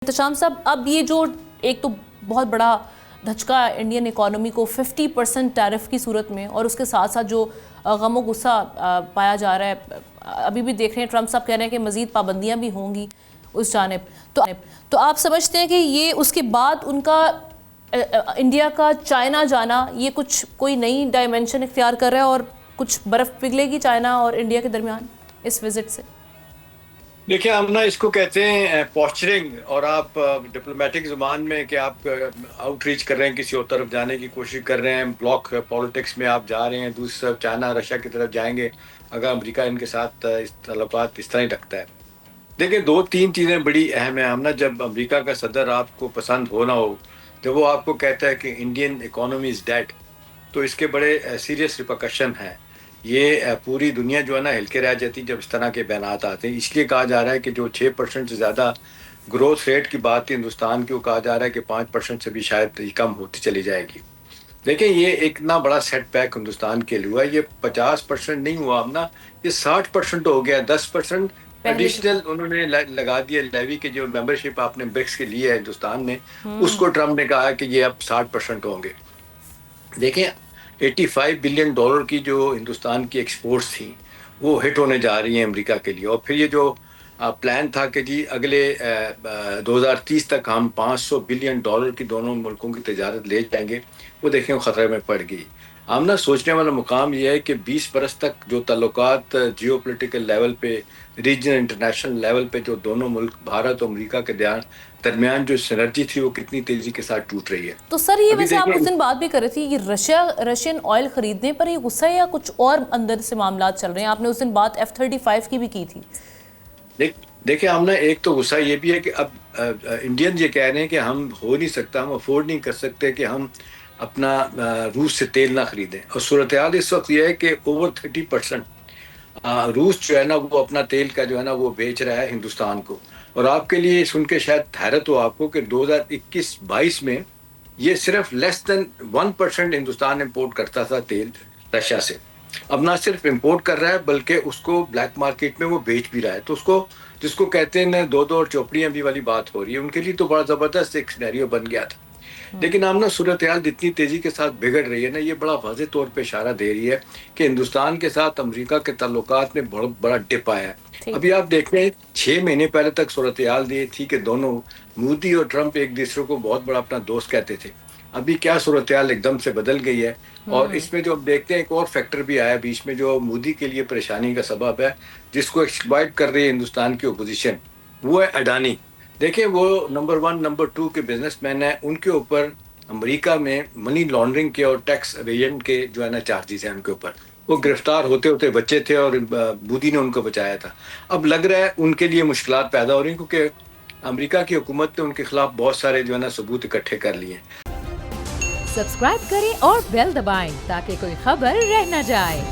احتشام صاحب، اب یہ جو ایک تو بہت بڑا دھچکا انڈین اکانومی کو 50% ٹیرف کی صورت میں، اور اس کے ساتھ ساتھ جو غم و غصہ پایا جا رہا ہے، ابھی بھی دیکھ رہے ہیں ٹرمپ صاحب کہہ رہے ہیں کہ مزید پابندیاں بھی ہوں گی اس جانب، تو آپ سمجھتے ہیں کہ یہ اس کے بعد ان کا انڈیا کا چائنا جانا یہ کچھ کوئی نئی ڈائمنشن اختیار کر رہا ہے اور کچھ برف پگھلے گی چائنا اور انڈیا کے درمیان اس وزٹ سے؟ دیکھیں، ہم اس کو کہتے ہیں پوسچرنگ، اور آپ ڈپلومیٹک زبان میں کہ آپ آؤٹ ریچ کر رہے ہیں، کسی اور طرف جانے کی کوشش کر رہے ہیں، بلاک پالیٹکس میں آپ جا رہے ہیں، دوسری طرف چائنا رشیا کی طرف جائیں گے اگر امریکہ ان کے ساتھ اس تعلقات اس طرح ہی رکھتا ہے۔ دیکھیں، دو تین چیزیں بڑی اہم ہیں ہم جب امریکہ کا صدر آپ کو پسند ہو نہ ہو، جب وہ آپ کو کہتا ہے کہ انڈین اکانومی از ڈیڈ، تو اس کے بڑے سیریس ریپرکشن ہیں۔ یہ پوری دنیا جو ہے نا ہل کے رہ جاتی جب اس طرح کے بیانات آتے ہیں۔ اس لیے کہا جا رہا ہے کہ جو 6% سے زیادہ گروتھ ریٹ کی بات تھی ہندوستان کی، وہ کہا جا رہا ہے کہ 5% سے بھی شاید کم ہوتی چلی جائے گی۔ دیکھیں، یہ اتنا بڑا سیٹ بیک ہندوستان کے لیے ہوا ہے۔ یہ 50% نہیں ہوا اب نا، یہ 60% ہو گیا۔ 10% ایڈیشنل انہوں نے لگا دیا لیوی کے، جو ممبرشپ آپ نے برکس کے لیے ہے ہندوستان نے، اس کو ٹرمپ نے کہا کہ یہ اب 60% ہوں گے۔ دیکھیں، $85 بلین کی جو ہندوستان کی ایکسپورٹس تھیں وہ ہٹ ہونے جا رہی ہیں امریکہ کے لیے، اور پھر یہ جو پلان تھا کہ جی اگلے 2030 تک ہم $500 بلین کی دونوں ملکوں کی تجارت لے جائیں گے، وہ دیکھیں خطرے میں پڑ گئی۔ ہم سوچنے والا مقام یہ ہے کہ 20 برس تک جو تعلقات جیو پولیٹیکل لیول پہ، ریجنل انٹرنیشنل لیول پہ جو دونوں ملک بھارت اور امریکہ کے درمیان جو سینرجی تھی وہ کتنی تیزی کے ساتھ ٹوٹ رہی ہے۔ تو سر، یہ ویسے آپ اس دن بات بھی کر رہے تھی، یہ رشین آئل خریدنے پر یہ غصہ ہے یا کچھ اور اندر سے معاملات چل رہے ہیں؟ آپ نے اس دن بات F-35 کی بھی کی تھی۔ دیکھیں، ہم ایک تو غصہ یہ بھی ہے کہ اب انڈین یہ کہہ رہے ہیں کہ ہم ہو نہیں سکتا، ہم افورڈ نہیں کر سکتے کہ ہم اپنا روس سے تیل نہ خریدیں، اور صورتحال اس وقت یہ ہے کہ اوور 30% روس جو ہے نا وہ اپنا تیل کا جو ہے نا وہ بیچ رہا ہے ہندوستان کو۔ اور آپ کے لیے سن کے شاید حیرت ہو آپ کو کہ 2021-22 میں یہ صرف لیس دین 1% ہندوستان امپورٹ کرتا تھا تیل رشیا سے۔ اب نہ صرف امپورٹ کر رہا ہے بلکہ اس کو بلیک مارکیٹ میں وہ بیچ بھی رہا ہے۔ تو اس کو جس کو کہتے ہیں دو اور چوپڑیاں بھی والی بات ہو رہی ہے، ان کے لیے تو بڑا زبردست ایک سینیریو بن گیا تھا۔ لیکن ہم صورتحال جتنی تیزی کے ساتھ بگڑ رہی ہے نا، یہ بڑا واضح طور پہ اشارہ دے رہی ہے کہ ہندوستان کے ساتھ امریکہ کے تعلقات میں بہت بڑا ڈپ آیا ہے۔ ابھی آپ دیکھ رہے ہیں 6 مہینے پہلے تک صورتحال یہ تھی کہ دونوں مودی اور ٹرمپ ایک دوسرے کو بہت بڑا اپنا دوست کہتے تھے۔ ابھی کیا صورتحال ایک دم سے بدل گئی ہے، اور اس میں جو ہم دیکھتے ہیں ایک اور فیکٹر بھی آیا بیچ میں جو مودی کے لیے پریشانی کا سبب ہے، جس کو ایکسپلائٹ کر رہی ہے ہندوستان کی اپوزیشن، وہ ہے اڈانی۔ دیکھیں، وہ نمبر 1 نمبر 2 کے بزنس مین ہیں، ان کے اوپر امریکہ میں منی لانڈرنگ کے اور ٹیکس ایویژن کے جو ہے نا چارجز ہیں ان کے اوپر۔ وہ گرفتار ہوتے ہوتے بچے تھے اور مودی نے ان کو بچایا تھا۔ اب لگ رہا ہے ان کے لیے مشکلات پیدا ہو رہی ہیں، کیونکہ امریکہ کی حکومت نے ان کے خلاف بہت سارے جو ہے نا ثبوت اکٹھے کر لیے ہیں۔ سبسکرائب کریں اور بیل دبائیں تاکہ کوئی خبر رہ نہ جائے۔